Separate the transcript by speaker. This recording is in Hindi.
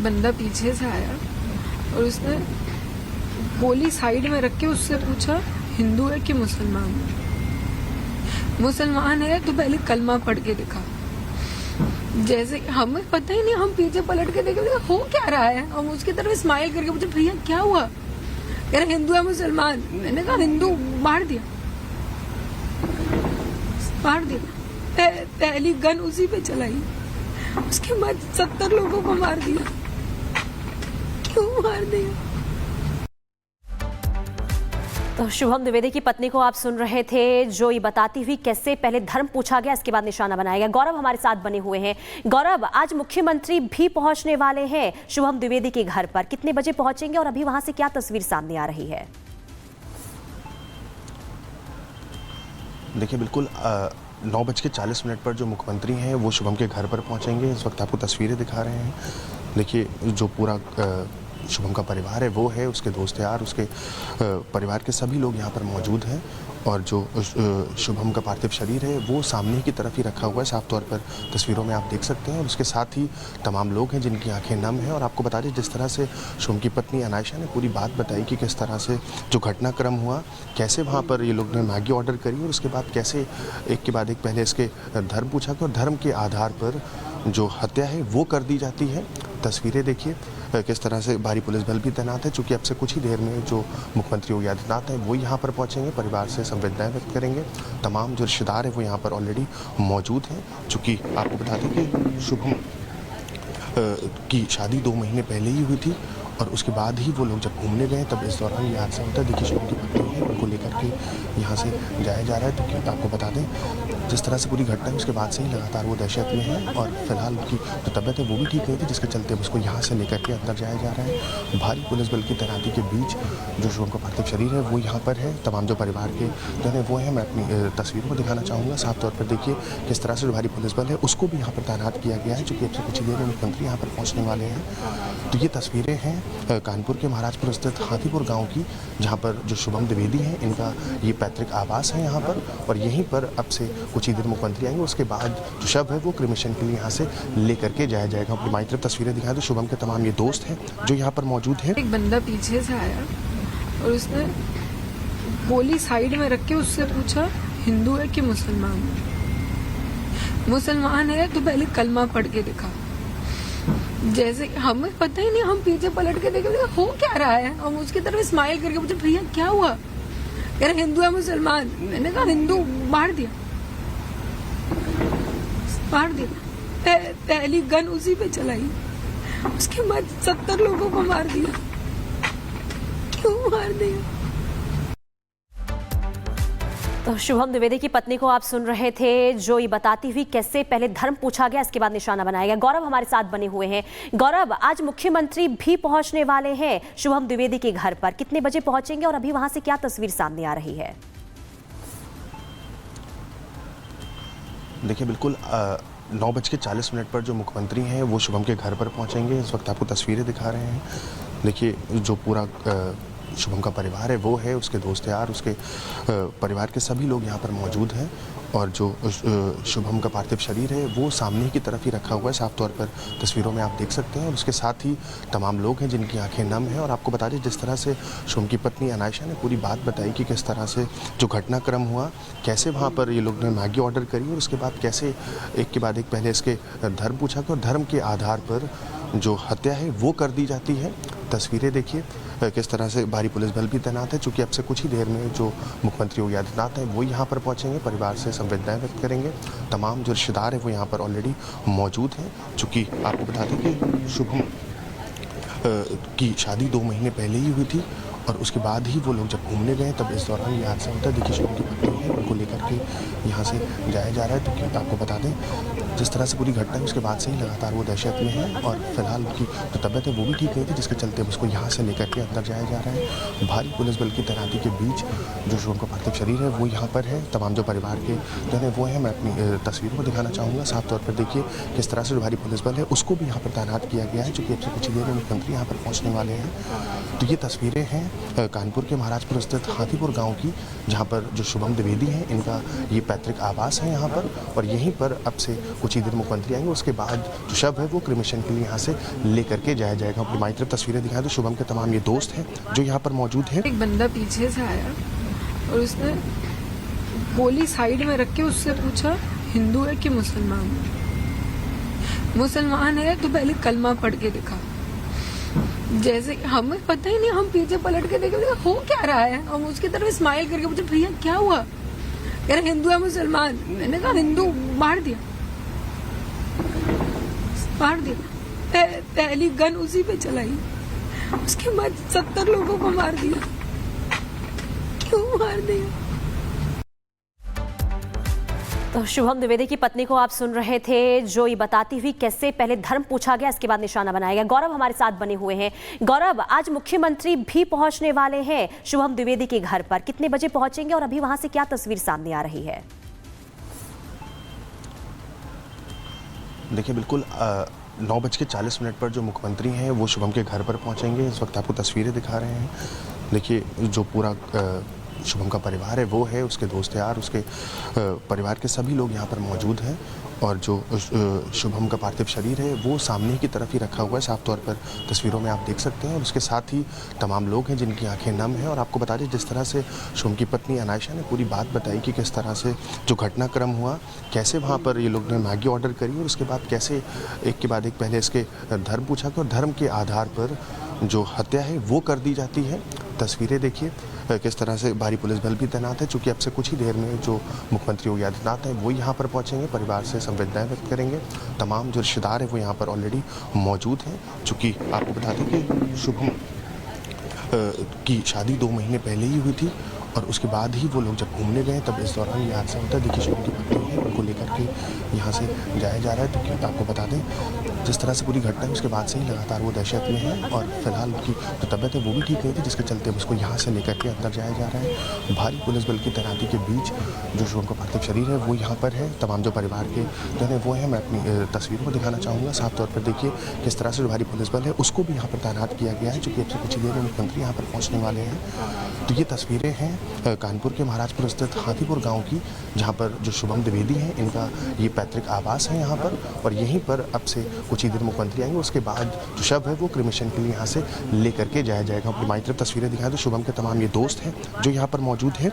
Speaker 1: बंदा पीछे से आया और उसने गोली साइड में रख के उससे पूछा हिंदू है कि मुसलमान है। मुसलमान है तो पहले कलमा पढ़ के दिखा। जैसे हमें पता ही नहीं, हम पीछे पलट के देखे हो क्या रहा है, हम उसकी तरफ स्माइल करके पूछे भैया क्या हुआ, कह रहे हिंदू है मुसलमान। मैंने कहा हिंदू मार दिया। पहली गन उसी पे चलाई, उसके बाद 70 लोगों को मार दिया। क्यों मार दिया?
Speaker 2: तो शुभम द्विवेदी की पत्नी को आप सुन रहे थे, जो ये बताती हुई कैसे पहले धर्म पूछा गया, इसके बाद निशाना बनाया गया। गौरव हमारे साथ बने हुए हैं। गौरव, आज मुख्यमंत्री भी पहुंचने वाले हैं शुभम द्विवेदी के घर पर, कितने बजे पहुंचेंगे और अभी वहां से क्या तस्वीर सामने आ रही है?
Speaker 3: देखिए, बिल्कुल 9:40 पर जो मुख्यमंत्री हैं वो शुभम के घर पर पहुंचेंगे। इस वक्त आपको तस्वीरें दिखा रहे हैं। देखिए, जो पूरा शुभम का परिवार है वो है, उसके दोस्त यार, उसके परिवार के सभी लोग यहाँ पर मौजूद हैं। और जो शुभम का पार्थिव शरीर है वो सामने की तरफ ही रखा हुआ है, साफ तौर पर तस्वीरों में आप देख सकते हैं। और उसके साथ ही तमाम लोग हैं जिनकी आंखें नम हैं। और आपको बता दें, जिस तरह से शुभम की पत्नी अनायशा ने पूरी बात बताई कि किस तरह से जो घटनाक्रम हुआ, कैसे वहाँ पर ये लोग ने मैगी ऑर्डर करी और उसके बाद कैसे एक के बाद एक पहले इसके धर्म पूछा गया और धर्म के आधार पर जो हत्या है वो कर दी जाती है। तस्वीरें देखिए किस तरह से भारी पुलिस बल भी तैनात है, चूँकि अब से कुछ ही देर में जो मुख्यमंत्री योगी आदित्यनाथ हैं वो यहाँ पर पहुँचेंगे, परिवार से संवेदनाएं व्यक्त करेंगे। तमाम जो रिश्तेदार हैं वो यहाँ पर ऑलरेडी मौजूद हैं। चूँकि आपको बता दें कि शुभम की शादी 2 महीने पहले ही हुई थी और उसके बाद ही वो लोग जब घूमने गए तब इस दौरान ये हादसा होता है। देखिए, शुभम की पत्नी है, उनको लेकर के यहाँ से जाया जा रहा है। तो क्या आपको बता दें, जिस तरह से पूरी घटना है उसके बाद से ही लगातार वो दहशत में है और फिलहाल उनकी जो तबीयत है वो भी ठीक नहीं थी, जिसके चलते उसको यहाँ से लेकर के अंदर जाया जा रहा है। भारी पुलिस बल की तैनाती के बीच जो शुभम का पार्थिव शरीर है वो यहाँ पर है। तमाम जो परिवार के जो है वो है, मैं अपनी तस्वीरों को दिखाना चाहूँगा। साफ तौर पर देखिए किस तरह से जो भारी पुलिस बल है उसको भी यहाँ पर तैनात किया गया है, चूँकि अब से कुछ ही देर में मुख्यमंत्री यहाँ पर पहुँचने वाले हैं। तो ये तस्वीरें हैं कानपुर के महाराजपुर स्थित हाथीपुर गांव की, जहां पर जो शुभम द्विवेदी हैं इनका ये पैतृक आवास है यहाँ पर। और यहीं पर अब से कुछ ही देर मुख्यमंत्री आएंगे, उसके बाद जो शव है वो क्रिमेशन के लिए यहाँ से लेकर के जाया जाएगा। अपनी माई तरफ तस्वीरें दिखाएं तो शुभम के तमाम ये दोस्त हैं जो यहाँ पर मौजूद हैं।
Speaker 1: एक बंदा पीछे से आया और उसने गोली साइड में रख के उससे पूछा हिंदू है कि मुसलमान है। मुसलमान है तो पहले कलमा पढ़ के दिखा। जैसे हमें पता ही नहीं, हम पीछे पलट के देखे हो क्या रहा है, हम उसकी तरफ स्माइल करके पूछे भैया क्या हुआ, कह रहे हिंदू है मुसलमान। मैंने कहा हिंदू मार दिया। पहली गन उसी पे चलाई, उसके बाद 70 लोगों को मार दिया। क्यों मार दिया?
Speaker 2: तो शुभम द्विवेदी की पत्नी को आप सुन रहे थे, जो ये बताती हुई कैसे पहले धर्म पूछा गया, इसके बाद निशाना बनाया गया। गौरव हमारे साथ बने हुए हैं। गौरव, आज मुख्यमंत्री भी पहुंचने वाले हैं शुभम द्विवेदी के घर पर, कितने बजे पहुंचेंगे और अभी वहां से क्या तस्वीर सामने आ रही है?
Speaker 3: देखिए, बिल्कुल 9:40 पर जो मुख्यमंत्री हैं वो शुभम के घर पर पहुंचेंगे। इस वक्त आपको तस्वीरें दिखा रहे हैं। देखिए, जो पूरा शुभम का परिवार है वो है, उसके दोस्त यार, उसके परिवार के सभी लोग यहाँ पर मौजूद हैं। और जो शुभम का पार्थिव शरीर है वो सामने की तरफ ही रखा हुआ है, साफ तौर पर तस्वीरों में आप देख सकते हैं। और उसके साथ ही तमाम लोग हैं जिनकी आंखें नम हैं। और आपको बता दें, जिस तरह से शुभम की पत्नी अनायशा ने पूरी बात बताई कि किस तरह से जो घटनाक्रम हुआ, कैसे वहाँ पर ये लोग ने मैगी ऑर्डर करी और उसके बाद कैसे एक के बाद एक पहले इसके धर्म पूछा गया और धर्म के आधार पर जो हत्या है वो कर दी जाती है। तस्वीरें देखिए किस तरह से भारी पुलिस बल भी तैनात है, चूँकि अब से कुछ ही देर में जो मुख्यमंत्री योगी आदित्यनाथ हैं वो यहाँ पर पहुँचेंगे, परिवार से संवेदनाएं व्यक्त करेंगे। तमाम जो रिश्तेदार हैं वो यहाँ पर ऑलरेडी मौजूद हैं। चूँकि आपको बता दें कि शुभम की शादी 2 महीने पहले ही हुई थी और उसके बाद ही वो लोग जब घूमने गए तब इस दौरान ये हादसा होता है। देखिए, शुभम की पत्नी है, उनको लेकर के यहाँ से जाया जा रहा है। तो क्या आपको बता दें, जिस तरह से पूरी घटना है उसके बाद से ही लगातार वो दहशत में है और फिलहाल उनकी जो तबीयत है वो भी ठीक नहीं थी, जिसके चलते उसको यहाँ से लेकर के अंदर जाया जा रहा है। भारी पुलिस बल की तैनाती के बीच जो शुभम का पार्थिव शरीर है वो यहाँ पर है। तमाम जो परिवार के जो है वो है, मैं अपनी तस्वीरों को दिखाना चाहूँगा। साफ तौर पर देखिए किस तरह से जो भारी पुलिस बल है उसको भी यहाँ पर तैनात किया गया है, चूँकि अब से कुछ ही देर में मुख्यमंत्री यहाँ पर पहुँचने वाले हैं। तो ये तस्वीरें हैं कानपुर के महाराजपुर स्थित हाथीपुर गांव की, जहां पर जो शुभम द्विवेदी हैं हैं, इनका ये पैतृक आवास है यहाँ पर, और यहीं पर अब से कुछ ही देर मुख्यमंत्री आएंगे। उसके बाद जो शव है वो क्रिमेशन के लिए यहाँ से लेकर के जाया जाएगा। अपनी माई तरफ तस्वीरें दिखाएं तो शुभम के तमाम ये दोस्त हैं जो यहाँ पर मौजूद हैं।
Speaker 1: एक बंदा पीछे से आया और उसने गोली साइड में रख के उससे पूछा हिंदू है कि मुसलमान। मुसलमान है तो पहले कलमा पढ़ के दिखा। जैसे हमें पता ही नहीं, हम पीछे पलट के देखे हो क्या रहा है, हम उसकी तरफ स्माइल करके पूछे भैया क्या हुआ, कह रहे हिंदू है मुसलमान। मैंने कहा हिंदू, मार दिया। पहली गन उसी पे चलाई, उसके बाद 70 लोगों को मार दिया। क्यों मार दिया?
Speaker 2: तो शुभम द्विवेदी की पत्नी को आप सुन रहे थे, जो ये बताती हुई कैसे पहले धर्म पूछा गया, इसके बाद निशाना बनाया गया। गौरव हमारे साथ बने हुए हैं। गौरव, आज मुख्यमंत्री भी पहुंचने वाले हैं शुभम द्विवेदी के घर पर, कितने बजे पहुंचेंगे और अभी वहां से क्या तस्वीर सामने आ रही है?
Speaker 3: देखिए, बिल्कुल 9:40 पर जो मुख्यमंत्री हैं वो शुभम के घर पर पहुंचेंगे। इस वक्त आपको तस्वीरें दिखा रहे हैं। देखिए, जो पूरा शुभम का परिवार है वो है, उसके दोस्त यार, उसके परिवार के सभी लोग यहाँ पर मौजूद हैं, और जो शुभम का पार्थिव शरीर है वो सामने की तरफ ही रखा हुआ है, साफ तौर पर तस्वीरों में आप देख सकते हैं। और उसके साथ ही तमाम लोग हैं जिनकी आंखें नम हैं। और आपको बता दें, जिस तरह से शुभम की पत्नी अनायशा ने पूरी बात बताई कि किस तरह से जो घटनाक्रम हुआ, कैसे वहाँ पर ये लोग ने मैगी ऑर्डर करी और उसके बाद कैसे एक के बाद एक पहले इसके धर्म पूछा गया और धर्म के आधार पर जो हत्या है वो कर दी जाती है। तस्वीरें देखिए किस तरह से भारी पुलिस बल भी तैनात है, चूँकि अब से कुछ ही देर में जो मुख्यमंत्री योगी आदित्यनाथ हैं वो यहाँ पर पहुँचेंगे, परिवार से संवेदनाएं व्यक्त करेंगे। तमाम जो रिश्तेदार हैं वो यहाँ पर ऑलरेडी मौजूद हैं। चूँकि आपको बता दें कि शुभम की शादी 2 महीने पहले ही हुई थी, और उसके बाद ही वो लोग जब घूमने गए तब इस दौरान ये हादसा होता है। देखिए, शुभम की पत्नी है, उनको लेकर के यहाँ से जाया जा रहा है। तो आपको बता दें, जिस तरह से पूरी घटना है उसके बाद से ही लगातार वो दहशत में है, और फिलहाल उनकी जो तबीयत है वो भी ठीक नहीं थी, जिसके चलते उसको यहाँ से लेकर के अंदर जाया जा रहा है। भारी पुलिस बल की तैनाती के बीच जो शुभम का पार्थिव शरीर है वो यहाँ पर है। तमाम जो परिवार के जो है वो हैं, मैं अपनी तस्वीरों को दिखाना चाहूँगा। साफ तौर पर देखिए किस तरह से जो भारी पुलिस बल है उसको भी यहाँ पर तैनात किया गया है, चूँकि अब से कुछ ही देर में मुख्यमंत्री यहाँ पर पहुँचने वाले हैं। तो ये तस्वीरें हैं कानपुर के महाराजपुर स्थित हाथीपुर गांव की, जहां पर जो शुभम द्विवेदी हैं इनका ये पैतृक आवास है यहाँ पर, और यहीं पर अब से कुछ ही देर मुख्यमंत्री आएंगे। उसके बाद जो शव है वो क्रिमेशन के लिए यहाँ से लेकर के जाया जाएगा। अपनी माई तरफ तस्वीरें दिखाएं तो शुभम के तमाम ये दोस्त हैं जो यहाँ पर मौजूद हैं।